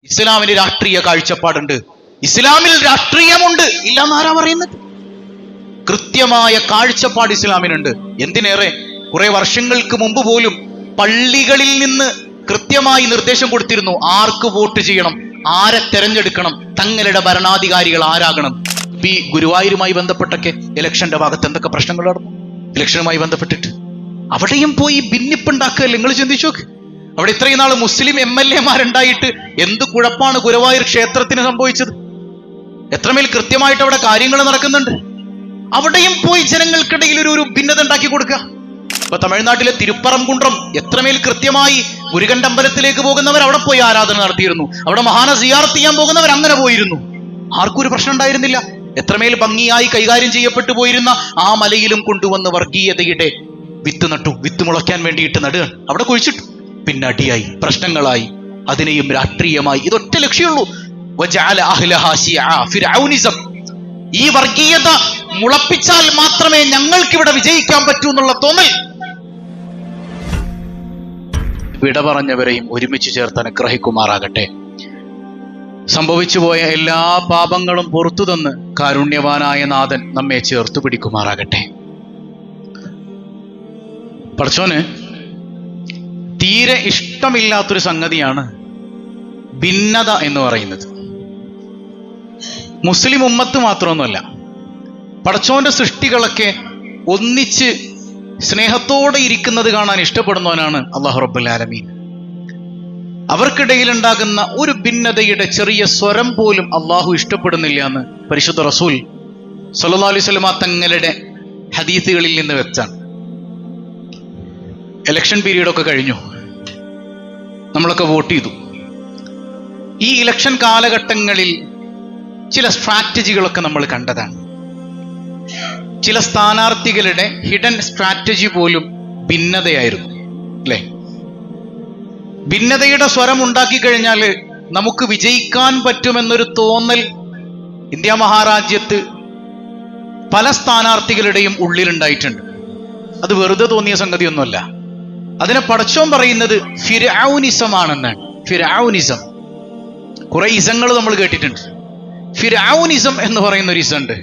ഇസ്ലാമിന് രാഷ്ട്രീയ കാഴ്ചപ്പാടുണ്ട്, ഇസ്ലാമിൽ രാഷ്ട്രീയമുണ്ട് ഇല്ലാന്ന് ആരാ പറയുന്നത്? കൃത്യമായ കാഴ്ചപ്പാട് ഇസ്ലാമിനുണ്ട്. എന്തിനേറെ കുറെ വർഷങ്ങൾക്ക് മുമ്പ് പോലും പള്ളികളിൽ നിന്ന് കൃത്യമായി നിർദ്ദേശം കൊടുത്തിരുന്നു, ആർക്ക് വോട്ട് ചെയ്യണം, ആരെ തെരഞ്ഞെടുക്കണം, തങ്ങളുടെ ഭരണാധികാരികൾ ആരാകണം. ഈ ഗുരുവായൂരുമായി ബന്ധപ്പെട്ടൊക്കെ ഇലക്ഷന്റെ ഭാഗത്ത് എന്തൊക്കെ പ്രശ്നങ്ങൾ നടന്നു ഇലക്ഷനുമായി ബന്ധപ്പെട്ടിട്ട്. അവിടെയും പോയി ഭിന്നിപ്പുണ്ടാക്കുകയല്ലേ? നിങ്ങൾ ചിന്തിച്ചു നോക്ക്. അവിടെ ഇത്രയും നാൾ മുസ്ലിം MLA-മാരുണ്ടായിട്ട് എന്ത് കുഴപ്പമാണ് ഗുരുവായൂർ ക്ഷേത്രത്തിന് സംഭവിച്ചത്? എത്രമേൽ കൃത്യമായിട്ട് അവിടെ കാര്യങ്ങൾ നടക്കുന്നുണ്ട്. അവിടെയും പോയി ജനങ്ങൾക്കിടയിൽ ഒരു ഭിന്നത ഉണ്ടാക്കി കൊടുക്കുക. ഇപ്പൊ തമിഴ്നാട്ടിലെ തിരുപ്പറംകുണ്ട്രം എത്രമേൽ കൃത്യമായി മുരുകന്റെ അമ്പലത്തിലേക്ക് പോകുന്നവർ അവിടെ പോയി ആരാധന നടത്തിയിരുന്നു, അവിടെ മഹാനെ സിയാറത്ത് ചെയ്യാൻ പോകുന്നവർ അങ്ങനെ പോയിരുന്നു. ആർക്കും ഒരു പ്രശ്നം ഉണ്ടായിരുന്നില്ല. എത്രമേൽ ഭംഗിയായി കൈകാര്യം ചെയ്യപ്പെട്ടു പോയിരുന്ന ആ മലയിലും കൊണ്ടുവന്ന് വർഗീയതയുടെ വിത്ത് നട്ടു. വിത്ത് മുളയ്ക്കാൻ വേണ്ടിയിട്ട് നടുകയാണ്, അവിടെ കുഴിച്ചിട്ടു. പിന്നെ അടിയായി, പ്രശ്നങ്ങളായി, അതിനെയും രാഷ്ട്രീയമായി. ഇതൊറ്റ ലക്ഷ്യമുള്ളൂ, ഫിർഔനിസം. ഈ വർഗീയത മുളപ്പിച്ചാൽ മാത്രമേ ഞങ്ങൾക്കിവിടെ വിജയിക്കാൻ പറ്റൂ എന്നുള്ള തോന്നൽ. വിട പറഞ്ഞവരെയും ഒരുമിച്ച് ചേർത്ത് അനുഗ്രഹിക്കുമാറാകട്ടെ. സംഭവിച്ചുപോയ എല്ലാ പാപങ്ങളും പുറത്തു തന്ന് കാരുണ്യവാനായ നാഥൻ നമ്മെ ചേർത്തു പിടിക്കുമാറാകട്ടെ. പടച്ചോന് തീരെ ഇഷ്ടമില്ലാത്തൊരു സംഗതിയാണ് ഭിന്നത എന്ന് പറയുന്നത്. മുസ്ലിം ഉമ്മത്ത് മാത്രമൊന്നുമല്ല, പടച്ചോന്റെ സൃഷ്ടികളൊക്കെ ഒന്നിച്ച് സ്നേഹത്തോടെ ഇരിക്കുന്നത് കാണാൻ ഇഷ്ടപ്പെടുന്നവനാണ് അല്ലാഹു റബ്ബുൽ ആലമീൻ. അവർക്കിടയിൽ ഉണ്ടാകുന്ന ഒരു ഭിന്നതയുടെ ചെറിയ സ്വരം പോലും അള്ളാഹു ഇഷ്ടപ്പെടുന്നില്ല എന്ന് പരിശുദ്ധ റസൂൽ സല്ലല്ലാഹു അലൈഹി വസല്ലം തങ്ങളുടെ ഹദീസുകളിൽ നിന്ന് വെച്ചാണ്. ഇലക്ഷൻ പീരീഡൊക്കെ കഴിഞ്ഞു, നമ്മളൊക്കെ വോട്ട് ചെയ്തു. ഈ ഇലക്ഷൻ കാലഘട്ടങ്ങളിൽ ചില സ്ട്രാറ്റജികളൊക്കെ നമ്മൾ കണ്ടതാണ്. ചില സ്ഥാനാർത്ഥികളുടെ ഹിഡൻ സ്ട്രാറ്റജി പോലും ഭിന്നതയായിരുന്നു, അല്ലേ? ഭിന്നതയുടെ സ്വരം ഉണ്ടാക്കി കഴിഞ്ഞാൽ നമുക്ക് വിജയിക്കാൻ പറ്റുമെന്നൊരു തോന്നൽ ഇന്ത്യ മഹാരാജ്യത്ത് പല സ്ഥാനാർത്ഥികളുടെയും ഉള്ളിലുണ്ടായിട്ടുണ്ട്. അത് വെറുതെ തോന്നിയ സംഗതിയൊന്നുമല്ല. അതിനെ പടച്ചോൻ പറയുന്നത് ഫിർഔനിസമാണെന്നാണ്. ഫിർഔനിസം. കുറെ ഇസങ്ങൾ നമ്മൾ കേട്ടിട്ടുണ്ട്. ഫിർഔനിസം എന്ന് പറയുന്ന ഒരു ഇസുണ്ട്.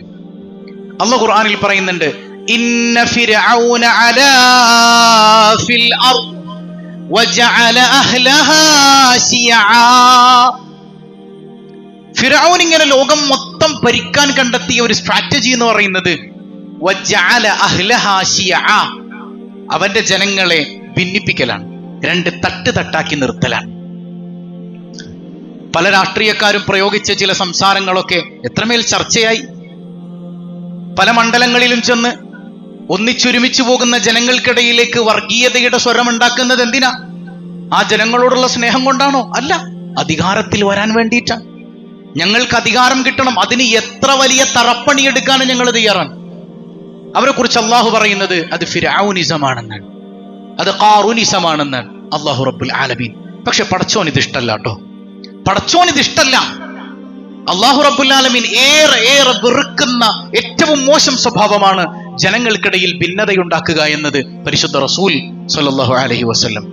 അല്ലാഹു ഖുർആനിൽ പറയുന്നുണ്ട്, ഇന്ന ഫിർഔന അലാ ഫിൽ അർദ് വജഅല അഹ്ലഹാ ശിയആ. ഫിർഔൻ ഇങ്ങനെ ലോകം മൊത്തം ഭരിക്കാൻ കണ്ടെത്തിയ ഒരു സ്ട്രാറ്റജി എന്ന് പറയുന്നത് വജഅല അഹ്ലഹാ ശിയആ, അവന്റെ ജനങ്ങളെ ഭിന്നിപ്പിക്കലാണ്, രണ്ട് തട്ടാക്കി നിർത്തലാണ്. പല രാഷ്ട്രീയക്കാരും പ്രയോഗിച്ച ചില സംസാരങ്ങളൊക്കെ എത്രമേൽ ചർച്ചയായി. പല മണ്ഡലങ്ങളിലും ചെന്ന് ഒന്നിച്ചൊരുമിച്ചു പോകുന്ന ജനങ്ങൾക്കിടയിലേക്ക് വർഗീയതയുടെ സ്വരമുണ്ടാക്കുന്നത് എന്തിനാ? ആ ജനങ്ങളോടുള്ള സ്നേഹം കൊണ്ടാണോ? അല്ല, അധികാരത്തിൽ വരാൻ വേണ്ടിയിട്ടാണ്. ഞങ്ങൾക്ക് അധികാരം കിട്ടണം, അതിന് എത്ര വലിയ തറപ്പണിയെടുക്കാണ് ഞങ്ങൾ തയ്യാറാണ്. അവരെ കുറിച്ച് അള്ളാഹു പറയുന്നത് അത് ഫിർഔനിസമാണെന്നാണ്, അത് ഖാറൂനിസമാണെന്നാണ് അള്ളാഹു റബ്ബുൽ ആലമീൻ. പക്ഷെ പടച്ചോൻ ഇത് ഇഷ്ടല്ല കേട്ടോ. പടച്ചോൻ ഇത് ഇഷ്ടല്ല. അള്ളാഹു റബ്ബുൽ ആലമീൻ ഏറെ വെറുക്കുന്ന ഏറ്റവും മോശം സ്വഭാവമാണ് ജനങ്ങൾക്കിടയിൽ ഭിന്നതയുണ്ടാക്കുക എന്നത്. പരിശുദ്ധ റസൂൽ സ്വല്ലല്ലാഹു അലൈഹി വസല്ലം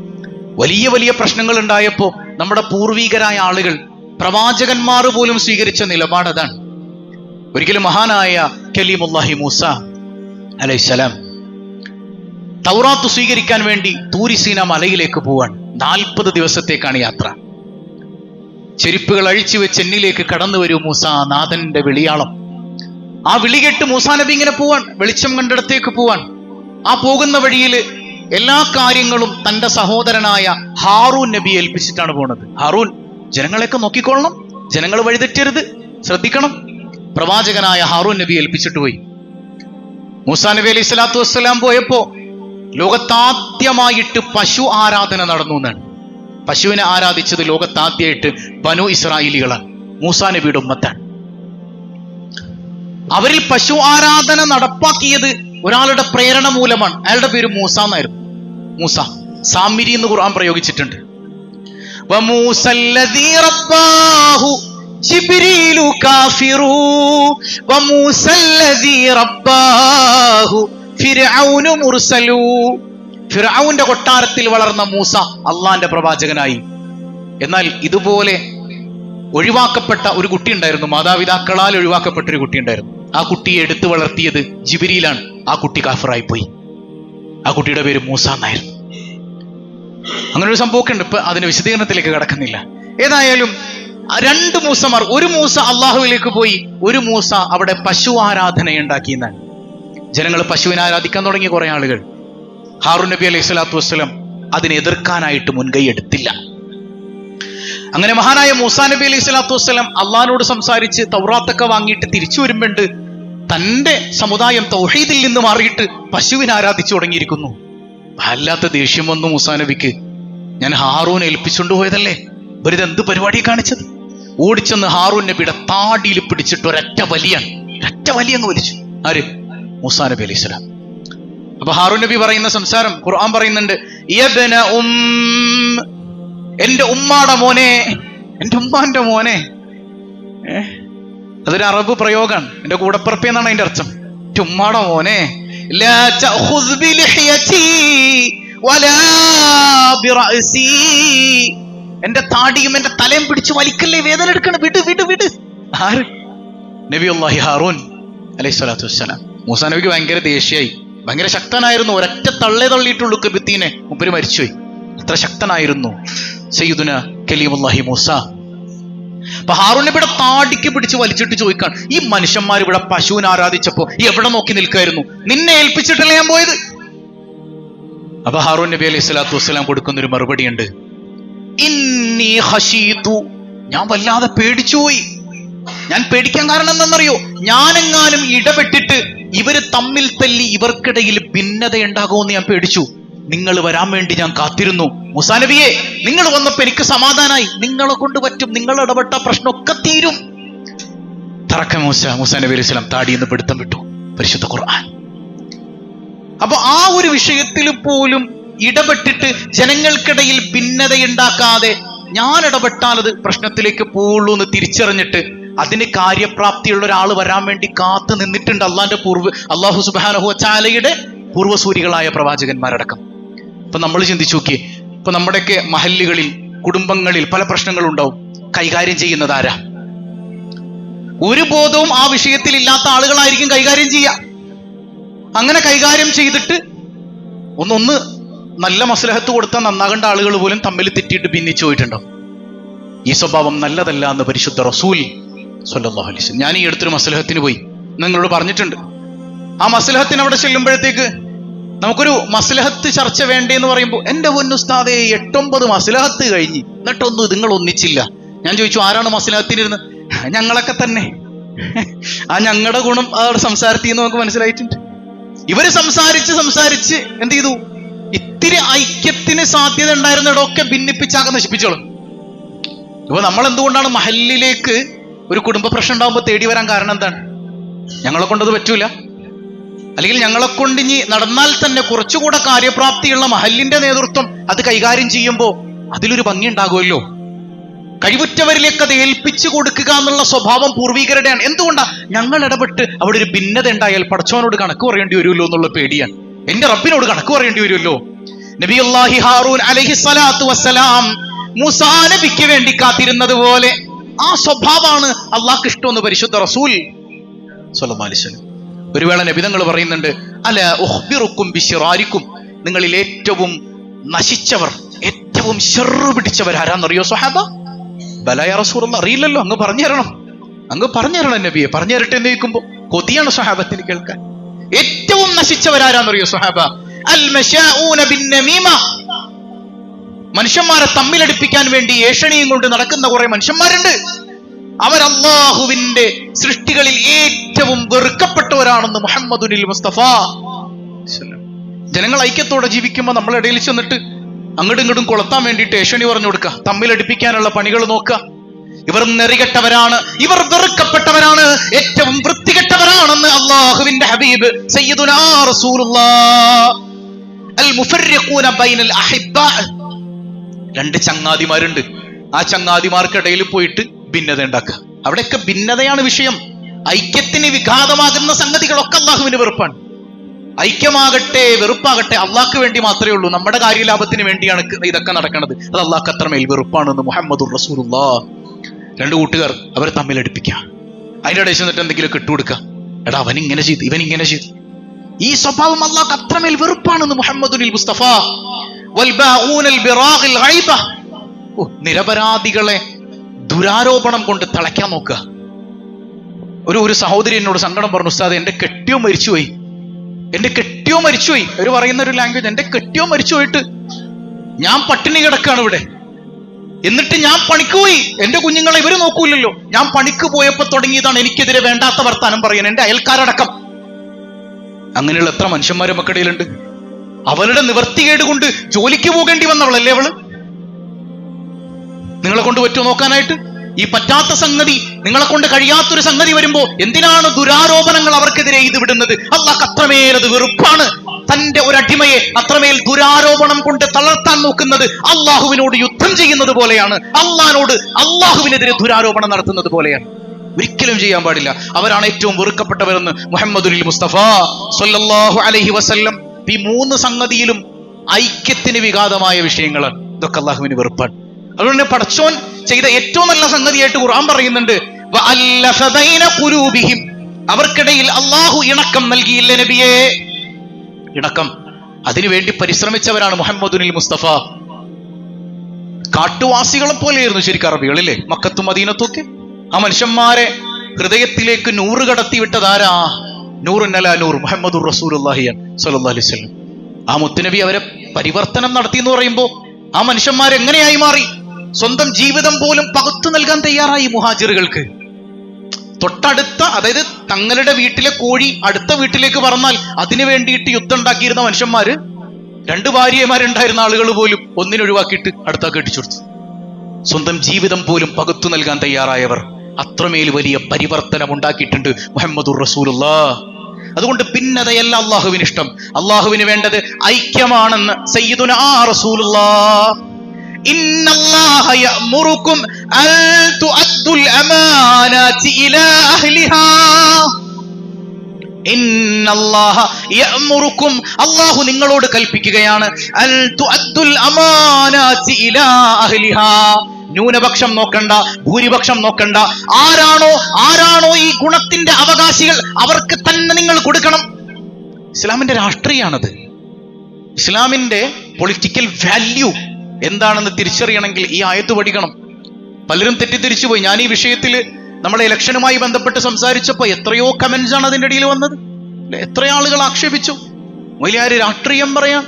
വലിയ വലിയ പ്രശ്നങ്ങൾ ഉണ്ടായപ്പോൾ നമ്മുടെ പൂർവികരായ ആളുകൾ, പ്രവാചകന്മാർ പോലും സ്വീകരിച്ച നിലപാട് അതാണ്. ഒരിക്കലും മഹാനായ കലീമുല്ലാഹി മൂസ അലൈഹിസ്സലാം തൗറാത്ത് സ്വീകരിക്കാൻ വേണ്ടി തൂരി സീന മലയിലേക്ക് പോവാൻ. 40 ദിവസത്തേക്കാണ് യാത്ര. ചെരുപ്പുകൾ അഴിച്ചു വെച്ച് എന്നിലേക്ക് കടന്നു വരൂ മൂസ, നാഥന്റെ വിളിയാളം. ആ വിളി കേട്ട് മൂസാ നബി ഇങ്ങനെ പോവാൻ, വെളിച്ചം കണ്ടിടത്തേക്ക് പോവാൻ. ആ പോകുന്ന വഴിയിൽ എല്ലാ കാര്യങ്ങളും തന്റെ സഹോദരനായ ഹാറൂൻ നബിയെ ഏൽപ്പിച്ചിട്ടാണ് പോണത്. ഹാറൂൻ, ജനങ്ങളെയൊക്കെ നോക്കിക്കൊള്ളണം, ജനങ്ങൾ വഴിതെറ്റരുത്, ശ്രദ്ധിക്കണം. പ്രവാചകനായ ഹാറൂൻ നബിയെ ഏൽപ്പിച്ചിട്ട് പോയി. മൂസാ നബി അലൈഹി സ്വലാത്തു വസ്സലാം പോയപ്പോ ലോകത്താദ്യമായിട്ട് പശു ആരാധന നടന്നു എന്നാണ്. പശുവിനെ ആരാധിച്ചത് ലോകത്താദ്യമായിട്ട് ബനു ഇസ്രായേലികളാണ്, മൂസാ നബിയുടെ ഉമ്മത്താണ്. അവരിൽ പശു ആരാധന നടപ്പാക്കിയത് ഒരാളുടെ പ്രേരണ മൂലമാണ്. അയാളുടെ പേര് മൂസ എന്നായിരുന്നു. മൂസ, സാമിരി എന്ന് ഖുർആൻ പ്രയോഗിച്ചിട്ടുണ്ട്. വമൂസല്ലദീ റബ്ബാഹു ജിബ്രീലു കാഫിറു വമൂസല്ലദീ റബ്ബാഹു ഫിർഔനു മുർസലു. ഫിർഔന്റെ കൊട്ടാരത്തിൽ വളർന്ന മൂസ അള്ളാന്റെ പ്രവാചകനായി. എന്നാൽ ഇതുപോലെ ഒഴിവാക്കപ്പെട്ട ഒരു കുട്ടി ഉണ്ടായിരുന്നു, മാതാപിതാക്കളാൽ ഒഴിവാക്കപ്പെട്ട ഒരു കുട്ടി ഉണ്ടായിരുന്നു. ആ കുട്ടിയെ എടുത്തു വളർത്തിയത് ജിബ്രീലാണ്. ആ കുട്ടി കാഫിറായി പോയി. ആ കുട്ടിയുടെ പേര് മൂസ എന്നായിരുന്നു. അങ്ങനെ ഒരു സംഭവമൊക്കെ ഉണ്ട്. ഇപ്പൊ അതിന്റെ വിശദീകരണത്തിലേക്ക് കടക്കുന്നില്ല. ഏതായാലും 2 മൂസമാർ, ഒരു മൂസ അള്ളാഹുവിലേക്ക് പോയി, ഒരു മൂസ അവിടെ പശു ആരാധനയുണ്ടാക്കിയെന്നാണ്. ജനങ്ങൾ പശുവിനെ ആരാധിക്കാൻ തുടങ്ങിയ കുറെ ആളുകൾ. ഹാറൂൻ നബി അലൈഹി സ്വലാത്തു വസ്സലാം അതിനെ എതിർക്കാനായിട്ട് മുൻകൈ എടുത്തില്ല. അങ്ങനെ മഹാനായ മൂസാ നബി അലൈഹി സ്വലാത്തു വസ്സലാം അള്ളാഹിനോട് സംസാരിച്ച് തൗറാത്തൊക്കെ വാങ്ങിയിട്ട് തിരിച്ചു വരുമ്പോണ്ട് തന്റെ സമുദായം തൗഹീദിൽ നിന്ന് മാറിയിട്ട് പശുവിനെ ആരാധിച്ചു തുടങ്ങിയിരിക്കുന്നു. വല്ലാത്ത ദേഷ്യം വന്നു മൂസാ നബിക്ക്. ഞാൻ ഹാറൂനെ ഏൽപ്പിച്ചുകൊണ്ട് പോയതല്ലേ, ഇവരിതെന്ത് പരിപാടി കാണിച്ചത്? ഓടിച്ചെന്ന് ഹാറൂൻ നബിയുടെ താടിയിൽ പിടിച്ചിട്ട് ഒരൊറ്റ വലി അങ്ങ് വലിച്ചു. ആര്? മൂസാ നബി അലൈഹി സ്വലാം. അപ്പൊ ഹാറൂൻ നബി പറയുന്ന സംസാരം ഖുർആൻ പറയുന്നുണ്ട്, എന്റെ ഉമ്മാടെ മോനെ, എന്റെ ഉമ്മാന്റെ മോനെ. അതൊരു അറബ് പ്രയോഗമാണ്. എന്റെ കൂടപ്പിറപ്പി എന്നാണ് അതിന്റെ അർത്ഥം. എന്റെ ഉമ്മാടെ മോനെ, ലാ തഅഖുദ് ബിലിഹ്യതി വലാ ബിറഅസി, എന്റെ താടിയും എന്റെ തലയും പിടിച്ച് വലിക്കല്ലേ, വേദന എടുക്കണം, വിട് വിട് വിട്. ആര്? നബിയുല്ലാഹി ഹാറൂൻ അലൈഹി സ്വലാത്തു വസ്സലാം. മൂസാ നബിക്ക് ഭയങ്കര ദേഷ്യായി, ഭയങ്കര ശക്തനായിരുന്നു. ഒരൊറ്റ തള്ളേ തള്ളിയിട്ടുള്ളൂ കിബ്തീനെ, മുമ്പര് മരിച്ചുപോയി. അത്ര ശക്തനായിരുന്നു സയ്യിദുന കലീമുല്ലാഹി മൂസ. അപ്പൊ ഹാറൂൻ നബിയുടെ താടിക്ക് പിടിച്ച് വലിച്ചിട്ട് ചോദിക്കാൻ, ഈ മനുഷ്യന്മാർ ഇവിടെ പശുവിനെ ആരാധിച്ചപ്പോ എവിടെ നോക്കി നിൽക്കായിരുന്നു? നിന്നെ ഏൽപ്പിച്ചിട്ടല്ലേ ഞാൻ പോയത്? അപ്പൊ ഹാറൂൻ നബി അലൈഹി സ്വലാത്തു വസ്സലാം കൊടുക്കുന്നൊരു മറുപടി ഉണ്ട്, ഇന്നി ഖശീതു, ഞാൻ വല്ലാതെ പേടിച്ചുപോയി. ഞാൻ പേടിക്കാൻ കാരണം എന്താണെന്നറിയോ? ഞാനെങ്ങാനും ഇടപെട്ടിട്ട് ഇവര് തമ്മിൽ തല്ലി ഇവർക്കിടയിൽ ഭിന്നത ഉണ്ടാകുമെന്ന് ഞാൻ പേടിച്ചു. നിങ്ങൾ വരാൻ വേണ്ടി ഞാൻ കാത്തിരുന്നു. മൂസാ നബിയെ, നിങ്ങൾ വന്നപ്പോ എനിക്ക് സമാധാനായി. നിങ്ങളെ കൊണ്ട് പറ്റും, നിങ്ങൾ ഇടപെട്ട പ്രശ്നമൊക്കെ തീരും. തറക്ക മൂസാ നബി അലൈഹി സ്വലാം താടിയെന്ന് പിടുത്തം വിട്ടു, പരിശുദ്ധ ഖുർആൻ. അപ്പൊ ആ ഒരു വിഷയത്തിൽ പോലും ഇടപെട്ടിട്ട് ജനങ്ങൾക്കിടയിൽ ഭിന്നതയുണ്ടാക്കാതെ ഞാൻ ഇടപെട്ടാൽ അത് പ്രശ്നത്തിലേക്ക് പോവുള്ളൂ എന്ന് തിരിച്ചറിഞ്ഞിട്ട് അതിന് കാര്യപ്രാപ്തിയുള്ള ഒരാൾ വരാൻ വേണ്ടി കാത്തു നിന്നിട്ടുണ്ട് അള്ളാഹു സുബ്ഹാനഹു വ തആലയുടെ പൂർവ്വസൂരികളായ പ്രവാചകന്മാരടക്കം. ഇപ്പൊ നമ്മൾ ചിന്തിച്ചു നോക്കിയേ, ഇപ്പൊ നമ്മുടെയൊക്കെ മഹല്ലുകളിൽ, കുടുംബങ്ങളിൽ പല പ്രശ്നങ്ങളും ഉണ്ടാവും. കൈകാര്യം ചെയ്യുന്നത് ആരാ? ഒരു ബോധവും ആ വിഷയത്തിൽ ഇല്ലാത്ത ആളുകളായിരിക്കും കൈകാര്യം ചെയ്യുക. അങ്ങനെ കൈകാര്യം ചെയ്തിട്ട് ഒന്ന് നല്ല മസ്ലഹത്ത് കൊടുത്താൽ നന്നാകേണ്ട ആളുകൾ പോലും തമ്മിൽ തെറ്റിയിട്ട് ഭിന്നിച്ചു പോയിട്ടുണ്ടാവും. ഈ സ്വഭാവം നല്ലതല്ല എന്ന് പരിശുദ്ധ റസൂൽ സ്വല്ലല്ലാഹു അലൈഹി വസല്ലം. ഞാൻ ഈ അടുത്തൊരു മസ്ലഹത്തിന് പോയി, നിങ്ങളോട് പറഞ്ഞിട്ടുണ്ട്. ആ മസ്ലഹത്തിന് അവിടെ ചെല്ലുമ്പോഴത്തേക്ക് നമുക്കൊരു മസ്ലഹത്ത് ചർച്ച വേണ്ടേന്ന് പറയുമ്പോൾ, എന്റെ പൊന്നുസ്താദേ 8-9 മസ്ലഹത്ത് കഴിഞ്ഞ് എന്നിട്ടൊന്നും നിങ്ങൾ ഒന്നിച്ചില്ല. ഞാൻ ചോദിച്ചു, ആരാണ് മസ്ലഹത്തിനിരുന്ന്? ഞങ്ങളൊക്കെ തന്നെ. ആ ഞങ്ങളുടെ ഗുണം അവിടെ സംസാരത്തിൽ നിന്ന് നമുക്ക് മനസ്സിലായിട്ടുണ്ട്. ഇവര് സംസാരിച്ച് എന്ത് ചെയ്തു? ഇത്തിരി ഐക്യത്തിന് സാധ്യത ഉണ്ടായിരുന്നിടമൊക്കെ ഭിന്നിപ്പിച്ചാകെ നശിപ്പിച്ചോളും. ഇപ്പൊ നമ്മൾ എന്തുകൊണ്ടാണ് മഹല്ലിലേക്ക് ഒരു കുടുംബ പ്രശ്നം ഉണ്ടാകുമ്പോൾ തേടി വരാൻ കാരണം എന്താണ്? ഞങ്ങളെ കൊണ്ടത് പറ്റൂല, അല്ലെങ്കിൽ ഞങ്ങളെ കൊണ്ട് ഇനി നടന്നാൽ തന്നെ കുറച്ചുകൂടെ കാര്യപ്രാപ്തിയുള്ള മഹല്ലിന്റെ നേതൃത്വം അത് കൈകാര്യം ചെയ്യുമ്പോൾ അതിലൊരു ഭംഗി ഉണ്ടാകുമല്ലോ. കഴിവുറ്റവരിലേക്ക് അത് ഏൽപ്പിച്ചു കൊടുക്കുക എന്നുള്ള സ്വഭാവം പൂർവികരുടെയാണ്. എന്തുകൊണ്ടാ? ഞങ്ങൾ ഇടപെട്ട് അവിടെ ഒരു ഭിന്നത ഉണ്ടായാൽ പടച്ചവനോട് കണക്ക് പറയേണ്ടി വരുമല്ലോ എന്നുള്ള പേടിയാണ്. എന്റെ റബ്ബിനോട് കണക്ക് പറയേണ്ടി വരുമല്ലോ. നബിയുല്ലാഹി ഹാറൂൻ അലൈഹി സ്വലാത്തു വസ്സലാം മൂസാ നബിക്ക് വേണ്ടി കാത്തിരുന്നത് പോലെ ആ സ്വഭാവമാണ് അള്ളാഹ്ക്ക് ഇഷ്ടമെന്ന് പരിശുദ്ധ റസൂൽ സ്വല്ലല്ലാഹു അലൈഹി വസല്ലം. ഒരു വേള നബി തങ്ങൾ പറയുന്നുണ്ട്, അല ഉഖ്ബിറുക്കും ബിശിറാരിക്കും, നിങ്ങളിൽ ഏറ്റവും നശിച്ചവർ, ഏറ്റവും ശർറ് പിടിച്ചവർ ആരാന്നറിയോ സ്വഹാബ? ബല യാ റസൂലല്ലാഹ്, അറിയില്ലല്ലോ, അങ്ങ് പറഞ്ഞു തരണം നബിയെ. പറഞ്ഞു തരട്ടെ എന്ന് ചോദിക്കുമ്പോ കൊതിയാണ് സ്വഹാബത്തിന് കേൾക്കാൻ. ഏറ്റവും നശിച്ചവരാരാന്നറിയോ സ്വഹാബ? അൽ മശാഊന ബിന്നമീമ, മനുഷ്യന്മാരെ തമ്മിലടിപ്പിക്കാൻ വേണ്ടി ഏഷണിയും കൊണ്ട് നടക്കുന്ന കുറെ മനുഷ്യന്മാരുണ്ട്. അവർ അല്ലാഹുവിന്റെ സൃഷ്ടികളിൽ ഏറ്റവും വെറുക്കപ്പെട്ടവരാണെന്ന് മുഹമ്മദുൽ മുസ്തഫ. ജനങ്ങൾ ഐക്യത്തോടെ ജീവിക്കുമ്പോൾ നമ്മളെ ഇടയിൽ ചെന്നിട്ട് അങ്ങോട്ടും ഇങ്ങോട്ടും കൊളത്താൻ വേണ്ടിയിട്ട് ഏഷണി പറഞ്ഞു കൊടുക്കുക, തമ്മിലടിപ്പിക്കാനുള്ള പണികൾ നോക്കുക. ഇവർ നെറികെട്ടവരാണ്, ഇവർ വെറുക്കപ്പെട്ടവരാണ്, ഏറ്റവും വൃത്തികെട്ടവരാണെന്ന് അല്ലാഹുവിന്റെ ഹബീബ് സയ്യിദുനാ റസൂലുള്ളാഹ്. അൽ മുഫർരിഖൂന ബൈനൽ അഹിബ്ബാ, 2 ചങ്ങാതിമാരുണ്ട്. ആ ചങ്ങാതിമാർക്കിടയിൽ പോയിട്ട് ഭിന്നത ഉണ്ടാക്കുക. അവിടെയൊക്കെ ഭിന്നതയാണ് വിഷയം. ഐക്യത്തിന് വിഘാതമാകുന്ന സംഗതികളൊക്കെ അള്ളാഹുവിന് വെറുപ്പാണ്. ഐക്യമാകട്ടെ വെറുപ്പാകട്ടെ അള്ളാഹ്ക്ക് വേണ്ടി മാത്രമേ ഉള്ളൂ. നമ്മുടെ കാര്യലാഭത്തിന് വേണ്ടിയാണ് ഇതൊക്കെ നടക്കുന്നത്. അത് അള്ളാഹ്ക്ക് അത്രമേൽ വെറുപ്പാണെന്ന് മുഹമ്മദുർ റസൂലുള്ളാഹ് രണ്ട് കൂട്ടുകാർ അവരെ തമ്മിൽ അടുപ്പിക്കുക. അതിന്റെ ഇടയിൽ ചെന്നിട്ട് എന്തെങ്കിലും ഇട്ടുകൊടുക്കുക. എടാ അവൻ ഇങ്ങനെ ചെയ്തു, ഇവൻ ഇങ്ങനെ ചെയ്തു. ഈ സ്വഭാവം അല്ലാഹുക്ക് അത്രമേൽ വെറുപ്പാണെന്ന് മുഹമ്മദുൽ മുസ്തഫ. നിരപരാധികളെ ദുരാരോപണം കൊണ്ട് തളയ്ക്കാൻ നോക്കുക. ഒരു സഹോദരി എന്നോട് സങ്കടം പറഞ്ഞു, ഉസ്താദ് എന്റെ കെട്ടിയോ മരിച്ചുപോയി, എന്റെ കെട്ടിയോ മരിച്ചുപോയി. അവർ പറയുന്ന ഒരു ലാംഗ്വേജ്, എന്റെ കെട്ടിയോ മരിച്ചു പോയിട്ട് ഞാൻ പട്ടിണി കിടക്കാണ് ഇവിടെ, എന്നിട്ട് ഞാൻ പണിക്ക് പോയി. എന്റെ കുഞ്ഞുങ്ങളെ ഇവര് നോക്കൂലല്ലോ. ഞാൻ പണിക്ക് പോയപ്പോ തുടങ്ങിയതാണ് എനിക്കെതിരെ വേണ്ടാത്ത വർത്താനം പറയാൻ, എന്റെ അയൽക്കാരടക്കം. അങ്ങനെയുള്ള എത്ര മനുഷ്യന്മാർ നമുക്കിടയിലുണ്ട്. അവളുടെ നിവർത്തികേട് കൊണ്ട് ജോലിക്ക് പോകേണ്ടി വന്നവളല്ലേ അവള്. നിങ്ങളെ കൊണ്ട് പറ്റുമോ നോക്കാനായിട്ട്? ഈ പറ്റാത്ത സംഗതി, നിങ്ങളെ കൊണ്ട് കഴിയാത്തൊരു സംഗതി വരുമ്പോ എന്തിനാണ് ദുരാരോപണങ്ങൾ അവർക്കെതിരെ ഇത് വിടുന്നത്? അല്ലാഹ് അത്രമേൽ അത് വെറുപ്പാണ്. തന്റെ ഒരു അടിമയെ അത്രമേൽ ദുരാരോപണം കൊണ്ട് തളർത്താൻ നോക്കുന്നത് അള്ളാഹുവിനോട് യുദ്ധം ചെയ്യുന്നത് പോലെയാണ്. അള്ളാഹുവിനെതിരെ ദുരാരോപണം നടത്തുന്നത് പോലെയാണ്. ഒരിക്കലും ചെയ്യാൻ പാടില്ല. അവരാണ് ഏറ്റവും വെറുക്കപ്പെട്ടവരെന്ന് മുഹമ്മദുൽ മുസ്തഫ സ്വല്ലല്ലാഹു അലൈഹി വസല്ലം. ഈ മൂന്ന് സംഗതിയിലും ഐക്യത്തിന് വിഘാതമായ വിഷയങ്ങളാണ്. ഇതൊക്കെ അള്ളാഹുവിന് വെറുപ്പാണ്. അതുകൊണ്ട് പടച്ചോൻ ചെയ്ത ഏറ്റവും നല്ല സംഗതിയായിട്ട് ഖുർആൻ പറയുന്നുണ്ട്, വഅല്ലഫ ബൈന ഖുലൂബിഹിം, അവർക്കിടയിൽ അള്ളാഹു ഇണക്കം നൽകിയില്ല നബിയേ. ഇണക്കം, അതിനുവേണ്ടി പരിശ്രമിച്ചവരാണ് മുഹമ്മദുൽ മുസ്തഫ. കാട്ടുവാസികളെ പോലെയായിരുന്നു ശരിക്കും അറബികളില്ലേ, മക്കത്തും മദീനത്തും ഒക്കെ. ആ മനുഷ്യന്മാരെ ഹൃദയത്തിലേക്ക് നൂറ് കടത്തി വിട്ടതാരാ? നൂറുന്നല നൂർ മുഹമ്മദുർ റസൂലുള്ളാഹി സ്വല്ലല്ലാഹു അലൈഹി വസല്ലം. ആ മുത്തുനബി അവരെ പരിവർത്തനം നടത്തി എന്ന് പറയുമ്പോ ആ മനുഷ്യന്മാരെങ്ങനെയായി മാറി? സ്വന്തം ജീവിതം പോലും പകുത്തു നൽകാൻ തയ്യാറായി മുഹാജിറുകൾക്ക്. തൊട്ടടുത്ത, അതായത് തങ്ങളുടെ വീട്ടിലെ കോഴി അടുത്ത വീട്ടിലേക്ക് പറഞ്ഞാൽ അതിനു വേണ്ടിയിട്ട് യുദ്ധം ഉണ്ടാക്കിയിരുന്ന മനുഷ്യന്മാര്, 2 ഭാര്യമാരുണ്ടായിരുന്ന ആളുകൾ പോലും ഒന്നിനൊഴിവാക്കിയിട്ട് അടുത്ത കെട്ടിച്ചു കൊടുത്തു. സ്വന്തം ജീവിതം പോലും പകുത്തു നൽകാൻ തയ്യാറായവർ. അത്രമേൽ വലിയ പരിവർത്തനം ഉണ്ടാക്കിയിട്ടുണ്ട് മുഹമ്മദുർ റസൂലുള്ളാഹ്. അതുകൊണ്ട് ഭിന്നതയല്ല അള്ളാഹുവിന് ഇഷ്ടം. അള്ളാഹുവിന് വേണ്ടത് ഐക്യമാണെന്ന് സയ്യിദുനാ റസൂലുള്ളാഹ്. ഇന്നല്ലാഹ യഅ്മുറുകും അൻ തുഅദ്ദുൽ അമാനാതി ഇലാ അഹ്ലിഹാ. ഇന്നല്ലാഹ യഅ്മുറുകും, അല്ലാഹു നിങ്ങളോട് കൽപ്പിക്കുകയാണ്, അൻ തുഅദ്ദുൽ അമാനാതി ഇലാ അഹ്ലിഹാ. ന്യൂനപക്ഷം നോക്കണ്ട, ഭൂരിപക്ഷം നോക്കണ്ട. ആരാണോ ഈ ഗുണത്തിന്റെ അവകാശികൾ അവർക്ക് തന്നെ നിങ്ങൾ കൊടുക്കണം. ഇസ്ലാമിന്റെ രാഷ്ട്രീയമാണത്. ഇസ്ലാമിന്റെ പൊളിറ്റിക്കൽ വാല്യൂ എന്താണെന്ന് തിരിച്ചറിയണമെങ്കിൽ ഈ ആയത്ത് പഠിക്കണം. പലരും തെറ്റിദ്ധരിച്ചു പോയി. ഞാൻ ഈ വിഷയത്തിൽ നമ്മുടെ ഇലക്ഷനുമായി ബന്ധപ്പെട്ട് സംസാരിച്ചപ്പോ എത്രയോ കമന്റ്സ് ആണ് അതിന്റെ ഇടയിൽ വന്നത്. എത്ര ആളുകൾ ആക്ഷേപിച്ചു. മൊയ്ലിയാര് രാഷ്ട്രീയം പറയാൻ,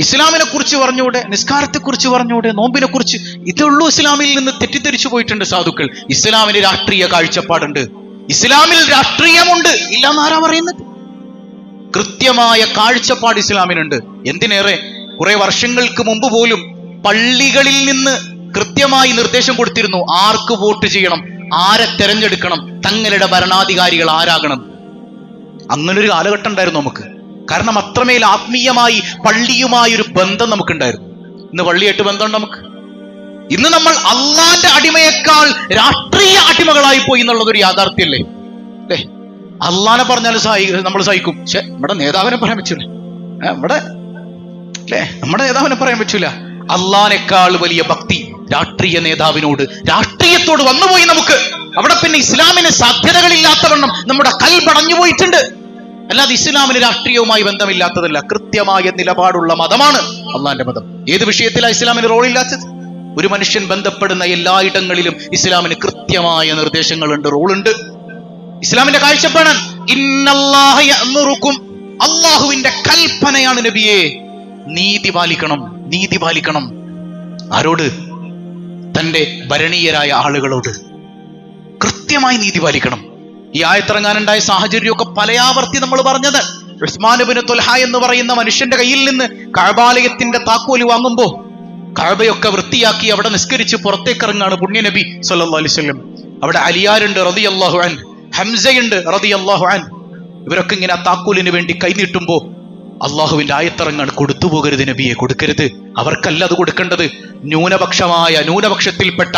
ഇസ്ലാമിനെ കുറിച്ച് പറഞ്ഞൂടെ, നിസ്കാരത്തെ കുറിച്ച് പറഞ്ഞൂടെ, നോമ്പിനെ കുറിച്ച്. ഇതുള്ളൂ ഇസ്ലാമിൽ നിന്ന് തെറ്റിദ്ധരിച്ചു പോയിട്ടുണ്ട് സാധുക്കൾ. ഇസ്ലാമിന് രാഷ്ട്രീയ കാഴ്ചപ്പാടുണ്ട്, ഇസ്ലാമിൽ രാഷ്ട്രീയമുണ്ട്, ഇല്ലാന്നാരാ പറയുന്നത്? കൃത്യമായ കാഴ്ചപ്പാട് ഇസ്ലാമിനുണ്ട്. എന്തിനേറെ, കുറെ വർഷങ്ങൾക്ക് മുമ്പ് പോലും പള്ളികളിൽ നിന്ന് കൃത്യമായി നിർദ്ദേശം കൊടുത്തിരുന്നു, ആർക്ക് വോട്ട് ചെയ്യണം, ആരെ തെരഞ്ഞെടുക്കണം, തങ്ങളുടെ ഭരണാധികാരികൾ ആരാകണം. അങ്ങനൊരു കാലഘട്ടം ഉണ്ടായിരുന്നു നമുക്ക്. കാരണം അത്രമേൽ ആത്മീയമായി പള്ളിയുമായൊരു ബന്ധം നമുക്കുണ്ടായിരുന്നു. ഇന്ന് പള്ളിയായിട്ട് ബന്ധമുണ്ട് നമുക്ക്. ഇന്ന് നമ്മൾ അള്ളാന്റെ അടിമയേക്കാൾ രാഷ്ട്രീയ അടിമകളായി പോയി എന്നുള്ളതൊരു യാഥാർത്ഥ്യല്ലേ? അല്ലേ? അള്ളാനെ പറഞ്ഞാൽ നമ്മൾ സഹിക്കും, പക്ഷെ നമ്മുടെ നേതാവിനെ പറയാൻ പറ്റൂല. നമ്മുടെ നേതാവിനെ പറയാൻ പറ്റൂല. അള്ളാനേക്കാൾ വലിയ ഭക്തി രാഷ്ട്രീയ നേതാവിനോട്, രാഷ്ട്രീയത്തോട് വന്നുപോയി നമുക്ക്. അവിടെ പിന്നെ ഇസ്ലാമിന് സാധ്യതകളില്ലാത്തവണ്ണം നമ്മുടെ കൽപടഞ്ഞു പോയിട്ടുണ്ട്. അല്ലാതെ ഇസ്ലാമിന് രാഷ്ട്രീയവുമായി ബന്ധമില്ലാത്തതല്ല, കൃത്യമായ നിലപാടുള്ള മതമാണ് അള്ളാന്റെ മതം. ഏത് വിഷയത്തിലാണ് ഇസ്ലാമിന് റോളില്ലാത്തത്? ഒരു മനുഷ്യൻ ബന്ധപ്പെടുന്ന എല്ലായിടങ്ങളിലും ഇസ്ലാമിന് കൃത്യമായ നിർദ്ദേശങ്ങളുണ്ട്, റോളുണ്ട്. ഇസ്ലാമിന്റെ കാഴ്ചപ്പാടാണ് ഇന്നല്ലാഹ യഅ്മുറുകും, അള്ളാഹുവിന്റെ കൽപ്പനയാണ് നബിയെ, നീതി പാലിക്കണം. നീതി പാലിക്കണം ആരോട്? തന്റെ ഭരണീയരായ ആളുകളോട് കൃത്യമായി നീതി പാലിക്കണം. ഈ ആയത്തിറങ്ങാനുണ്ടായ സാഹചര്യമൊക്കെ പലയാവർത്തി നമ്മൾ പറഞ്ഞത്. ഉസ്മാൻ ഇബ്നു തുൽഹ എന്ന് പറയുന്ന മനുഷ്യന്റെ കയ്യിൽ നിന്ന് കഅബാലയത്തിന്റെ താക്കോല് വാങ്ങുമ്പോ കഅബയൊക്കെ വൃത്തിയാക്കി അവിടെ നിസ്കരിച്ച് പുറത്തേക്ക് ഇറങ്ങാണ് പുണ്യനബി സല്ലല്ലാഹു അലൈഹി വസല്ലം. അവിടെ അലിയാരുണ്ട് റളിയല്ലാഹു അൻഹു, ഹംസയുണ്ട് റളിയല്ലാഹു അൻഹു. ഇവരൊക്കെ ഇങ്ങനെ ആ താക്കോലിന് വേണ്ടി കൈനീട്ടുമ്പോ അള്ളാഹുവിന്റെ ആയത്തിറങ്ങാണ്, കൊടുത്തു പോകരുത് നബിയെ, കൊടുക്കരുത്. അവർക്കല്ല അത് കൊടുക്കേണ്ടത്. ന്യൂനപക്ഷത്തിൽപ്പെട്ട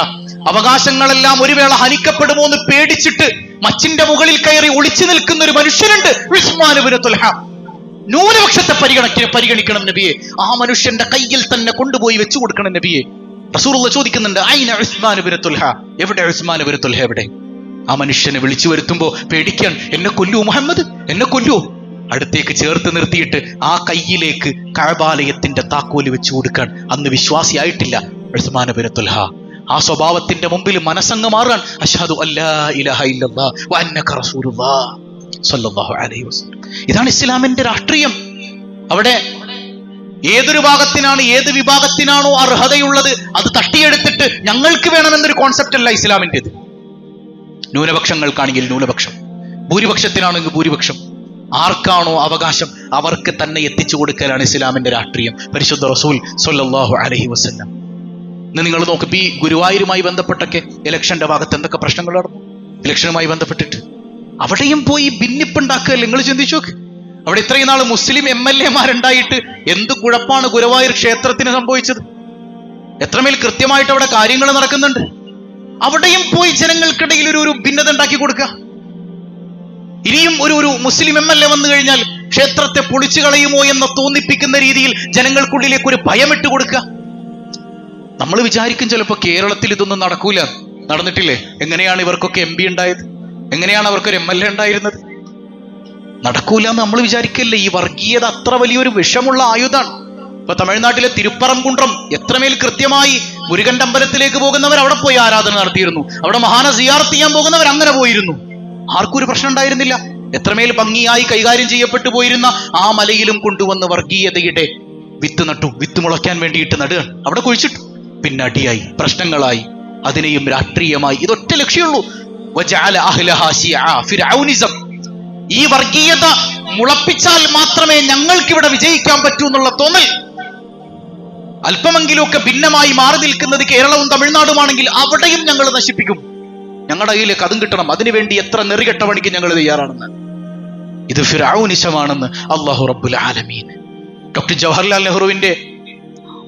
അവകാശങ്ങളെല്ലാം ഒരു വേള ഹനിക്കപ്പെടുമോ എന്ന് പേടിച്ചിട്ട് മച്ചിന്റെ മുകളിൽ കയറി ഒളിച്ചു നിൽക്കുന്ന ഒരു മനുഷ്യനുണ്ട്, ഉസ്മാൻ ഇബ്നു തുൽഹ. ന്യൂനപക്ഷത്തെ പരിഗണിക്കണം നബിയെ. ആ മനുഷ്യന്റെ കയ്യിൽ തന്നെ കൊണ്ടുപോയി വെച്ചു കൊടുക്കണം നബിയെ. റസൂലുള്ള ചോദിക്കുന്നുണ്ട്, ഐന ഉസ്മാൻ ഇബ്നു തുൽഹ, എവിടെ ഉസ്മാൻ ഇബ്നു തുൽഹ എവിടെ? ആ മനുഷ്യനെ വിളിച്ചു വരുത്തുമ്പോ പേടിക്കാൻ, എന്നെ കൊല്ലൂ മുഹമ്മദ്, എന്നെ കൊല്ലൂ. അടുത്തേക്ക് ചേർത്ത് നിർത്തിയിട്ട് ആ കയ്യിലേക്ക് കഅബാലയത്തിന്റെ താക്കോല് വെച്ചു കൊടുക്കാൻ. അന്ന് വിശ്വാസിയായിട്ടില്ല ഉസ്മാൻ ഇബ്നു തുൽഹ. ആ സ്വഭാവത്തിന്റെ മുമ്പിൽ മനസ്സങ്ങ് മാറാൻ. അശ്ഹദു അല്ലാ ഇലാഹ ഇല്ലല്ലാഹ് വ അന്നക റസൂലുള്ളാഹ് സ്വല്ലല്ലാഹു അലൈഹി വസല്ലം. ഇതാണ് ഇസ്ലാമിന്റെ രാഷ്ട്രീയം. അവിടെ ഏതൊരു ഭാഗത്തിനാണ്, ഏത് വിഭാഗത്തിനാണോ അർഹതയുള്ളത് അത് തട്ടിയെടുത്തിട്ട് ഞങ്ങൾക്ക് വേണമെന്നൊരു കോൺസെപ്റ്റ് അല്ല ഇസ്ലാമിൻ്റെത്. ന്യൂനപക്ഷങ്ങൾക്കാണെങ്കിൽ ന്യൂനപക്ഷം, ഭൂരിപക്ഷത്തിനാണെങ്കിൽ ഭൂരിപക്ഷം. ആർക്കാണോ അവകാശം അവർക്ക് തന്നെ എത്തിച്ചു കൊടുക്കലാണ് ഇസ്ലാമിന്റെ രാഷ്ട്രീയം. പരിശുദ്ധ റസൂൽ സ്വല്ലല്ലാഹു അലൈഹി വസല്ലം. ഇന്ന് നിങ്ങൾ നോക്ക്, ഈ ഗുരുവായൂരുമായി ബന്ധപ്പെട്ടൊക്കെ ഇലക്ഷന്റെ ഭാഗത്ത് എന്തൊക്കെ പ്രശ്നങ്ങൾ നടന്നു. ഇലക്ഷനുമായി ബന്ധപ്പെട്ടിട്ട് അവിടെയും പോയി ഭിന്നിപ്പുണ്ടാക്കുക. നിങ്ങൾ ചിന്തിച്ചു നോക്ക്, അവിടെ ഇത്രയും നാൾ മുസ്ലിം MLA-മാരുണ്ടായിട്ട് എന്ത് കുഴപ്പമാണ് ഗുരുവായൂർ ക്ഷേത്രത്തിന് സംഭവിച്ചത്. എത്രമേൽ കൃത്യമായിട്ട് അവിടെ കാര്യങ്ങൾ നടക്കുന്നുണ്ട്. അവിടെയും പോയി ജനങ്ങൾക്കിടയിൽ ഒരു ഭിന്നത ഉണ്ടാക്കി കൊടുക്കുക. ഇനിയും ഒരു മുസ്ലിം MLA വന്നു കഴിഞ്ഞാൽ ക്ഷേത്രത്തെ പൊളിച്ചു കളയുമോ എന്ന് തോന്നിപ്പിക്കുന്ന രീതിയിൽ ജനങ്ങൾക്കുള്ളിലേക്ക് ഒരു ഭയമിട്ട് കൊടുക്കുക. നമ്മൾ വിചാരിക്കും ചിലപ്പോൾ കേരളത്തിൽ ഇതൊന്നും നടക്കൂല. നടന്നിട്ടില്ലേ? എങ്ങനെയാണ് ഇവർക്കൊക്കെ MP ഉണ്ടായത്? എങ്ങനെയാണ് അവർക്കൊരു MLA ഉണ്ടായിരുന്നത്? നടക്കൂല എന്ന് നമ്മൾ വിചാരിക്കല്ലേ. ഈ വർഗീയത അത്ര വലിയൊരു വിഷമുള്ള ആയുധാണ്. ഇപ്പൊ തമിഴ്നാട്ടിലെ തിരുപ്പറംകുണ്ട്രം എത്രമേൽ കൃത്യമായി മുരുകന്റെ അമ്പലത്തിലേക്ക് പോകുന്നവർ അവിടെ പോയി ആരാധന നടത്തിയിരുന്നു. അവിടെ മഹാനെ സിയാറത്ത് ചെയ്യാൻ പോകുന്നവർ അങ്ങനെ പോയിരുന്നു. ആർക്കും ഒരു പ്രശ്നം ഉണ്ടായിരുന്നില്ല. എത്രമേൽ ഭംഗിയായി കൈകാര്യം ചെയ്യപ്പെട്ടു പോയിരുന്ന ആ മലയിലും കൊണ്ടുവന്ന് വർഗീയതയുടെ വിത്ത് നട്ടു. വിത്ത് മുളയ്ക്കാൻ വേണ്ടിയിട്ട് നടുകയാണ്. അവിടെ കുഴിച്ചിട്ടു. പിന്നെ അടിയായി, പ്രശ്നങ്ങളായി, അതിനെയും രാഷ്ട്രീയമായി. ഇതൊറ്റ ലക്ഷ്യമുള്ളൂ. വജഅല അഹ്ലഹാ ശിഅ, ഫിർഔനിസം. ഈ വർഗീയത മുളപ്പിച്ചാൽ മാത്രമേ ഞങ്ങൾക്കിവിടെ വിജയിക്കാൻ പറ്റൂ എന്നുള്ള തോന്നൽ. അല്പമെങ്കിലുമൊക്കെ ഭിന്നമായി മാറി നിൽക്കുന്നത് കേരളവും തമിഴ്നാടുമാണെങ്കിൽ അവിടെയും ഞങ്ങൾ നശിപ്പിക്കും. ഞങ്ങളുടെ കയ്യിലേക്ക് അതും കിട്ടണം. അതിനുവേണ്ടി എത്ര നെറികെട്ട പണിക്ക് ഞങ്ങൾ തയ്യാറാണെന്ന്. ഇത് ഫിർഔനിസമാണെന്ന് അല്ലാഹു റബ്ബുൽ ആലമീൻ. ഡോക്ടർ ജവഹർലാൽ നെഹ്റുവിന്റെ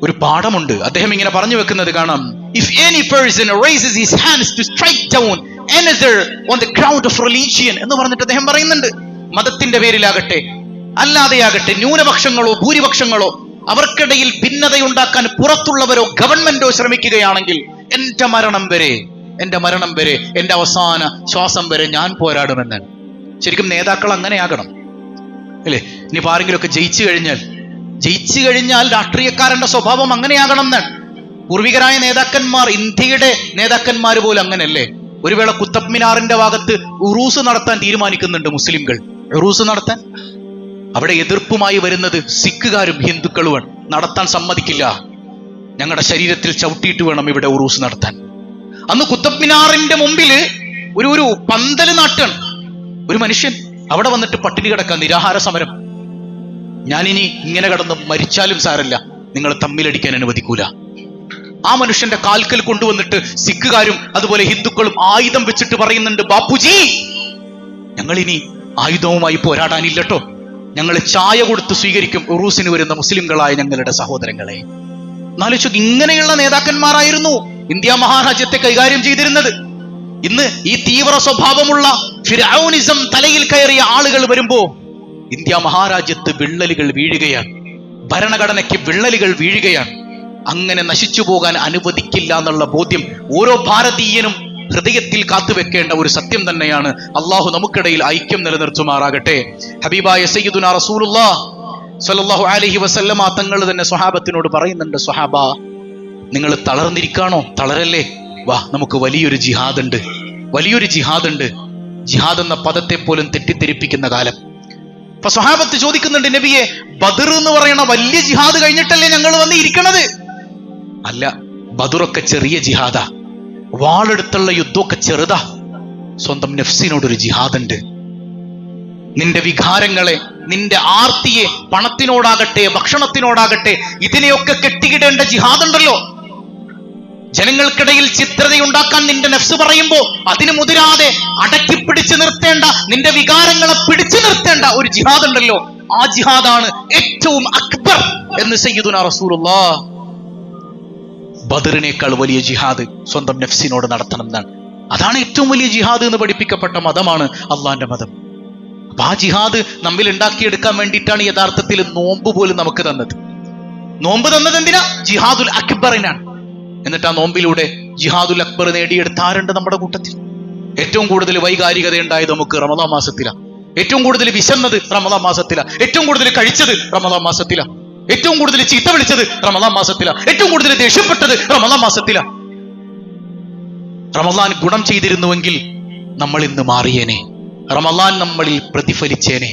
ഒരു പാഠമുണ്ട്. അദ്ദേഹം ഇങ്ങനെ പറഞ്ഞു വെക്കുന്നത് കാണാം. If any person raises his hands to strike down another on the ground of religion എന്ന് പറഞ്ഞിട്ട് അദ്ദേഹം പറയുന്നുണ്ട്. മതത്തിന്റെ പേരിലാകട്ടെ അല്ലാതെയാകട്ടെ ന്യൂനപക്ഷങ്ങളോ ഭൂരിപക്ഷങ്ങളോ അവർക്കിടയിൽ ഭിന്നതയുണ്ടാക്കാൻ പുറത്തുള്ളവരോ ഗവൺമെന്റോ ശ്രമിക്കുകയാണെങ്കിൽ എന്റെ മരണം വരെ, എന്റെ അവസാന ശ്വാസം വരെ ഞാൻ പോരാടുമെന്നാണ്. ശരിക്കും നേതാക്കൾ അങ്ങനെയാകണം അല്ലേ? ഇനിയിപ്പോൾ ആരെങ്കിലുമൊക്കെ ജയിച്ചു കഴിഞ്ഞാൽ രാഷ്ട്രീയക്കാരന്റെ സ്വഭാവം അങ്ങനെയാകണം എന്നാണ്. പൂർവികരായ നേതാക്കന്മാർ, ഇന്ത്യയുടെ നേതാക്കന്മാർ പോലും അങ്ങനെയല്ലേ? ഒരു വേള കുത്തബ് മിനാറിന്റെ ഭാഗത്ത് ഉറൂസ് നടത്താൻ തീരുമാനിക്കുന്നുണ്ട് മുസ്ലിംകൾ. ഉറൂസ് നടത്താൻ അവിടെ എതിർപ്പുമായി വരുന്നത് സിഖുകാരും ഹിന്ദുക്കളുമാണ്. നടത്താൻ സമ്മതിക്കില്ല. ഞങ്ങളുടെ ശരീരത്തിൽ ചവിട്ടിയിട്ട് വേണം ഇവിടെ ഉറൂസ് നടത്താൻ. അന്ന് കുത്തബ് മിനാറിന്റെ മുമ്പില് ഒരു പന്തല് നാട്ടാണ്. ഒരു മനുഷ്യൻ അവിടെ വന്നിട്ട് പട്ടിണി കിടക്കാൻ, നിരാഹാര സമരം. ഞാനിനി ഇങ്ങനെ കിടന്ന് മരിച്ചാലും സാരല്ല, നിങ്ങൾ തമ്മിലടിക്കാൻ അനുവദിക്കൂല. ആ മനുഷ്യന്റെ കാൽക്കൽ കൊണ്ടുവന്നിട്ട് സിഖുകാരും അതുപോലെ ഹിന്ദുക്കളും ആയുധം വെച്ചിട്ട് പറയുന്നുണ്ട്, ബാപ്പുജി ഞങ്ങളിനി ആയുധവുമായി പോരാടാനില്ലട്ടോ, ഞങ്ങൾ ചായ കൊടുത്ത് സ്വീകരിക്കും ഉറൂസിന് വരുന്ന മുസ്ലിംകളായ ഞങ്ങളുടെ സഹോദരങ്ങളെ. എന്നാലോചിച്ചു, ഇങ്ങനെയുള്ള നേതാക്കന്മാരായിരുന്നു ഇന്ത്യ മഹാരാജ്യത്തെ കൈകാര്യം ചെയ്തിരുന്നത്. ഇന്ന് ഈ തീവ്ര സ്വഭാവമുള്ള ഫിർഔനിസം തലയിൽ കയറിയ ആളുകൾ വരുമ്പോ ഇന്ത്യ മഹാരാജ്യത്ത് വിള്ളലുകൾ വീഴുകയാണ്. ഭരണഘടനയ്ക്ക് വിള്ളലുകൾ വീഴുകയാണ്. അങ്ങനെ നശിച്ചു പോകാൻ അനുവദിക്കില്ല എന്നുള്ള ബോധ്യം ഓരോ ഭാരതീയനും ഹൃദയത്തിൽ കാത്തുവെക്കേണ്ട ഒരു സത്യം തന്നെയാണ്. അള്ളാഹു നമുക്കിടയിൽ ഐക്യം നിലനിർത്തുമാറാകട്ടെ. ഹബീബായ സയ്യിദുനാ റസൂലുള്ളാഹി സ്വല്ലല്ലാഹു അലൈഹി വസല്ലമ തങ്ങൾ തന്നെ സ്വഹാബത്തിനോട് പറയുന്നുണ്ട്, സ്വഹാബ നിങ്ങൾ തളർന്നിരിക്കാണോ? തളരല്ലേ, വാ നമുക്ക് വലിയൊരു ജിഹാദ് ഉണ്ട്. ജിഹാദ് എന്ന പദത്തെ പോലും തെറ്റിദ്ധരിപ്പിക്കുന്ന കാലം. അപ്പൊ സ്വഹാബത്ത് ചോദിക്കുന്നുണ്ട്, നബിയെ ബദർ എന്ന് പറയുന്ന വലിയ ജിഹാദ് കഴിഞ്ഞിട്ടല്ലേ ഞങ്ങൾ വന്ന് ഇരിക്കണത്? അല്ല, ബദറൊക്കെ ചെറിയ ജിഹാദാ. വാളെടുത്തുള്ള യുദ്ധമൊക്കെ ചെറുതാ. സ്വന്തം നഫ്സിനോടൊരു ജിഹാദ് ഉണ്ട്. നിന്റെ വികാരങ്ങളെ, നിന്റെ ആർത്തിയെ, പണത്തിനോടാകട്ടെ ഭക്ഷണത്തിനോടാകട്ടെ ഇതിനെയൊക്കെ കെട്ടിയിടേണ്ട ജിഹാദ് ഉണ്ടല്ലോ. ജനങ്ങൾക്കിടയിൽ ചിത്രതയുണ്ടാക്കാൻ നിന്റെ നഫ്സ് പറയുമ്പോ അതിന് മുതിരാതെ അടക്കിപ്പിടിച്ചു നിർത്തേണ്ട, നിന്റെ വികാരങ്ങളെ പിടിച്ചു നിർത്തേണ്ട ഒരു ജിഹാദ് ഉണ്ടല്ലോ. ആ ജിഹാദാണ് ഏറ്റവും അക്ബർ എന്ന് സയ്യിദുനാ റസൂലുള്ളാഹി. ബദറിനേക്കാൾ വലിയ ജിഹാദ് സ്വന്തം നഫ്സിനോട് നടത്തണം എന്നാണ്. അതാണ് ഏറ്റവും വലിയ ജിഹാദ് എന്ന് പഠിപ്പിക്കപ്പെട്ട മതമാണ് അള്ളാന്റെ മതം. അപ്പൊ ആ ജിഹാദ് നമ്മിൽ ഉണ്ടാക്കിയെടുക്കാൻ വേണ്ടിയിട്ടാണ് യഥാർത്ഥത്തിൽ നോമ്പ് പോലും നമുക്ക് തന്നത്. നോമ്പ് തന്നത് എന്തിനാ? ജിഹാദുൽ അക്ബറിനാണ്. എന്നിട്ട് ആ നോമ്പിലൂടെ ജിഹാദുൽ അക്ബർ നേടിയെടുത്ത ആരുണ്ട് നമ്മുടെ കൂട്ടത്തിൽ? ഏറ്റവും കൂടുതൽ വൈകാരികത ഉണ്ടായത് നമുക്ക് റമദാൻ മാസത്തിലാണ്. ഏറ്റവും കൂടുതൽ വിശന്നത് റമദാൻ മാസത്തിലാണ്. ഏറ്റവും കൂടുതൽ കഴിച്ചത് റമദാൻ മാസത്തിലാണ്. ഏറ്റവും കൂടുതൽ ചീത്ത വിളിച്ചത് റമദാൻ മാസത്തിലാണ്. ഏറ്റവും കൂടുതൽ ദേഷ്യപ്പെട്ടത് റമദാൻ മാസത്തിലാണ്. റമദാൻ ഗുണം ചെയ്തിരുന്നുവെങ്കിൽ നമ്മൾ ഇന്ന് മാറിയേനെ. റമദാൻ നമ്മളിൽ പ്രതിഫലിച്ചേനെ.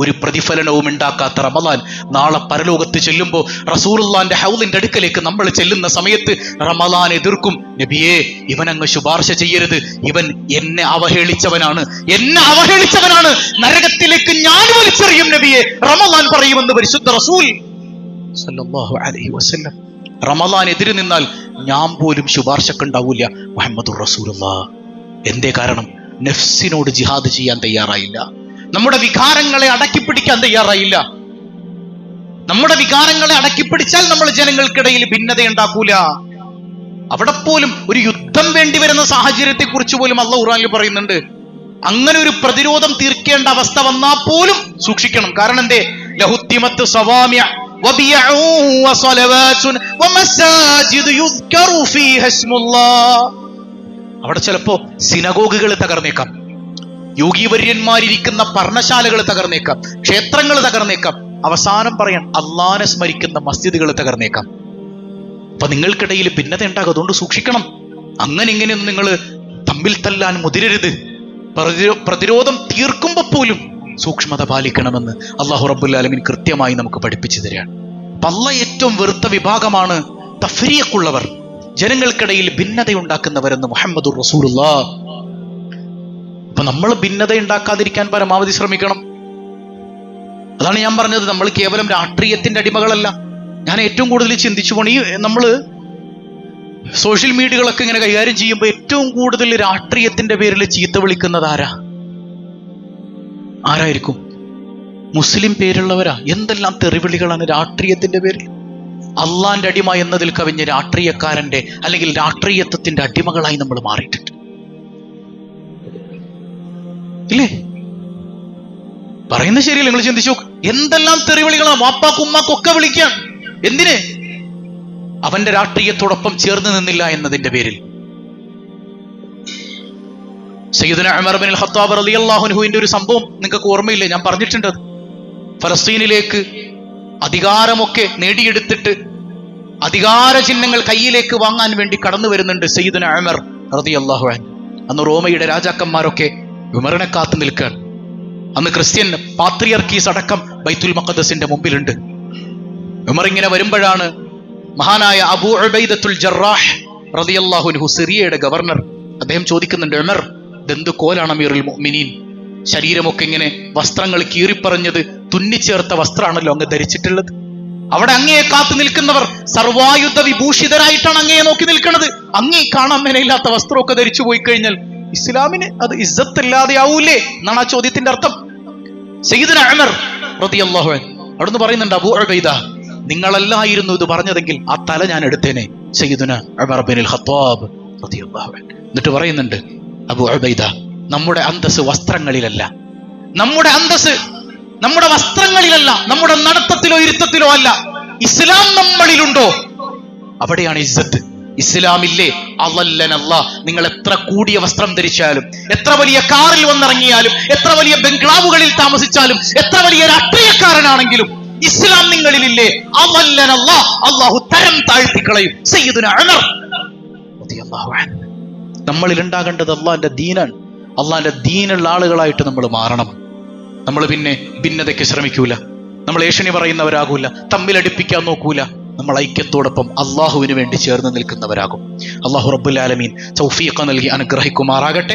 ഒരു പ്രതിഫലനവും ഉണ്ടാക്കാത്ത റമദാൻ നാളെ പരലോകത്ത് ചെല്ലുമ്പോൾ റസൂലുള്ളാന്റെ ഹൗലിന്റെ അടുക്കലേക്ക് നമ്മൾ ചെല്ലുന്ന സമയത്ത് റമദാൻ എതിർക്കും, നബിയേ ഇവനങ്ങ് ശുപാർശ ചെയ്യരുത്, ഇവൻ എന്നെ അവഹേളിച്ചവനാണ്, നരകത്തിലേക്ക് ഞാൻ വലിച്ചെറിയും നബിയെ റമദാൻ പറയുമെന്ന് പരിശുദ്ധ റസൂൽ സല്ലല്ലാഹു അലൈഹി വസല്ലം. റമദാൻ എതിര് നിന്നാൽ ഞാൻ പോലും ശുപാർശക്കുണ്ടാവൂല മുഹമ്മദുർ റസൂലുള്ളാഹ്. എന്തേ കാരണം? നഫ്സിനോട് ജിഹാദ് ചെയ്യാൻ തയ്യാറായില്ല. നമ്മുടെ വികാരങ്ങളെ അടക്കിപ്പിടിക്കാൻ തയ്യാറായില്ല. നമ്മുടെ വികാരങ്ങളെ അടക്കിപ്പിടിച്ചാൽ നമ്മൾ ജനങ്ങൾക്കിടയിൽ ഭിന്നത ഉണ്ടാക്കൂല. അവിടെ പോലും ഒരു യുദ്ധം വേണ്ടി വരുന്ന സാഹചര്യത്തെ കുറിച്ച് പോലും അല്ലാഹു ഖുർആനിൽ പറയുന്നുണ്ട്. അങ്ങനെ ഒരു പ്രതിരോധം തീർക്കേണ്ട അവസ്ഥ വന്നാൽ പോലും സൂക്ഷിക്കണം. കാരണം എന്തേ? ലഹുദ്ദിമത്ത് സവാമിഅ വബിയഉ വസലവാതുൻ വമസാജിദു യുദ്കറു ഫീഹാ ഇസ്മുല്ലാഹ്. അവിടെ ചിലപ്പോ സിനഗോഗുകൾ തകർന്നേക്കാം, യോഗീവര്യന്മാരിയ്ക്കുന്ന പർണശാലകൾ തകർന്നേക്കാം, ക്ഷേത്രങ്ങൾ തകർന്നേക്കാം, അവസാനം പറയാൻ അള്ളാനെ സ്മരിക്കുന്ന മസ്ജിദുകൾ തകർന്നേക്കാം. അപ്പൊ നിങ്ങൾക്കിടയിൽ ഭിന്നത ഉണ്ടാകും. അതുകൊണ്ട് സൂക്ഷിക്കണം. അങ്ങനെ ഇങ്ങനെയൊന്നും നിങ്ങൾ തമ്മിൽ തല്ലാൻ മുതിരരുത്. പ്രതിരോധം തീർക്കുമ്പോ പോലും സൂക്ഷ്മത പാലിക്കണമെന്ന് അല്ലാഹു റബ്ബുൽ ആലമീൻ കൃത്യമായി നമുക്ക് പഠിപ്പിച്ചു തരികയാണ്. അപ്പൊ അല്ലാഹ് ഏറ്റവും വെറുത്ത വിഭാഗമാണ് തഫ്രീഖുള്ളവർ, ജനങ്ങൾക്കിടയിൽ ഭിന്നതയുണ്ടാക്കുന്നവരെന്ന് മുഹമ്മദുർ റസൂലുള്ളാഹ്. അപ്പൊ നമ്മൾ ഭിന്നത ഉണ്ടാക്കാതിരിക്കാൻ പരമാവധി ശ്രമിക്കണം. അതാണ് ഞാൻ പറഞ്ഞത്, നമ്മൾ കേവലം രാഷ്ട്രീയത്തിന്റെ അടിമകളല്ല. ഞാൻ ഏറ്റവും കൂടുതൽ ചിന്തിച്ചു പോണ ഈ നമ്മള് സോഷ്യൽ മീഡിയകളൊക്കെ ഇങ്ങനെ കൈകാര്യം ചെയ്യുമ്പോൾ ഏറ്റവും കൂടുതൽ രാഷ്ട്രീയത്തിന്റെ പേരിൽ ചീത്ത വിളിക്കുന്നത് ആരായിരിക്കും? മുസ്ലിം പേരുള്ളവരാ. എന്തെല്ലാം തെറിവിളികളാണ് രാഷ്ട്രീയത്തിന്റെ പേരിൽ. അള്ളാന്റെ അടിമ എന്നതിൽ കവിഞ്ഞ് രാഷ്ട്രീയക്കാരന്റെ അല്ലെങ്കിൽ രാഷ്ട്രീയത്വത്തിന്റെ അടിമകളായി നമ്മൾ മാറിയിട്ടുണ്ട്, ഇല്ലേ? പറയുന്നത് ശരിയല്ല? നിങ്ങൾ ചിന്തിച്ചു നോക്ക്. എന്തെല്ലാം തെറിവിളികളാണ് വാപ്പാക്കും ഉമ്മാക്കൊക്കെ വിളിക്കാൻ. എന്തിന്? അവന്റെ രാഷ്ട്രീയത്തോടൊപ്പം ചേർന്ന് നിന്നില്ല എന്നതിന്റെ പേരിൽ. സയ്യിദുനാ ഉമർ ഇബ്നുൽ ഖത്താബ് റളിയല്ലാഹു അൻഹുവിന്റെ ഒരു സംഭവം നിങ്ങൾക്ക് ഓർമ്മയില്ലേ? ഞാൻ പറഞ്ഞിട്ടുണ്ട്. ഫലസ്തീനിലേക്ക് അധികാരമൊക്കെ നേടിയെടുത്തിട്ട് അധികാര ചിഹ്നങ്ങൾ കയ്യിലേക്ക് വാങ്ങാൻ വേണ്ടി കടന്നു വരുന്നുണ്ട് സയ്യിദുനാ ഉമർ റളിയല്ലാഹു അൻഹു. അന്ന് റോമയുടെ രാജാക്കന്മാരൊക്കെ ഉമറിനെ കാത്തു നിൽക്കാൻ. അന്ന് ക്രിസ്ത്യൻ പാത്രിയർക്കീസ് അടക്കം ബൈത്തുൽ മഖ്ദസിന്റെ മുമ്പിലുണ്ട്. ഉമർ ഇങ്ങനെ വരുമ്പോഴാണ് മഹാനായ അബൂ ഉബൈദത്തുൽ ജറാഹ് റളിയല്ലാഹു അൻഹു, സിറിയയുടെ ഗവർണർ, അദ്ദേഹം ചോദിക്കുന്നുണ്ട്, ഉമർ ഇതെന്ത് കോലാണ് അമീറുൽ മുഅ്മിനീൻ? ശരീരമൊക്കെ ഇങ്ങനെ വസ്ത്രങ്ങൾ കീറിപ്പറഞ്ഞത് തുന്നിച്ചേർത്ത വസ്ത്രമാണല്ലോ അങ്ങ് ധരിച്ചിട്ടുള്ളത്. അവിടെ അങ്ങയെ കാത്തു നിൽക്കുന്നവർ സർവായുധ വിഭൂഷിതരായിട്ടാണ് അങ്ങയെ നോക്കി നിൽക്കുന്നത്. അങ്ങേ കാണാൻ മേലയില്ലാത്ത വസ്ത്രമൊക്കെ ധരിച്ചു പോയി കഴിഞ്ഞാൽ ഇസ്ലാമിന് അത് ഇസ്സത്തില്ലാതെയാവൂലേ എന്നാണ് ആ ചോദ്യത്തിന്റെ അർത്ഥം. സയ്യിദുനാ ഉമർ റളിയല്ലാഹു അൻഹു അവിടുന്ന് പറയുന്നുണ്ട്, അബൂ ഉബൈദ നിങ്ങളല്ലായിരുന്നു ഇത് പറഞ്ഞതെങ്കിൽ ആ തല ഞാൻ എടുത്തേനെ. സയ്യിദുനാ ഉമർ ഇബ്നുൽ ഖത്താബ് റളിയല്ലാഹു അൻഹു എന്നിട്ട് പറയുന്നുണ്ട്, അബൂ ഉബൈദ നമ്മുടെ അന്തസ് വസ്ത്രങ്ങളിലല്ല, നമ്മുടെ അന്തസ് നമ്മുടെ വസ്ത്രങ്ങളിലല്ല, നമ്മുടെ നടത്തത്തിലോ ഇരുത്തത്തിലോ അല്ല. ഇസ്ലാം നമ്മളിലുണ്ടോ അവിടെയാണ് ഇസ്സത്ത്. ഇസ്ലാമില്ലേ അല്ലാഹ്. നിങ്ങൾ എത്ര കൂടിയ വസ്ത്രം ധരിച്ചാലും, എത്ര വലിയ കാറിൽ വന്നിറങ്ങിയാലും, എത്ര വലിയ ബംഗ്ലാവുകളിൽ താമസിച്ചാലും, എത്ര വലിയ രാഷ്ട്രീയക്കാരനാണെങ്കിലും ഇസ്ലാം നിങ്ങളിലില്ലേ അല്ലാഹ്, അല്ലാഹു തരം താഴ്ത്തിക്കളയും. സയ്യിദുനാ ഉമർ റളിയല്ലാഹു അൻഹു. നമ്മളിൽ ഉണ്ടാകേണ്ടത് അള്ളാന്റെ ദീനാണ്. അള്ളാന്റെ ദീനുള്ള ആളുകളായിട്ട് നമ്മൾ മാറണം. നമ്മൾ പിന്നെ ഭിന്നതയ്ക്ക് ശ്രമിക്കൂല, നമ്മൾ ഏഷണി പറയുന്നവരാകൂല, തമ്മിലടിപ്പിക്കാൻ നോക്കൂല. നമ്മൾ ഐക്യത്തോടൊപ്പം അള്ളാഹുവിന് വേണ്ടി ചേർന്ന് നിൽക്കുന്നവരാകും. അള്ളാഹു റബ്ബുൽ ആലമീൻ തൗഫീഖ് നൽകി അനുഗ്രഹിക്കുമാറാകട്ടെ.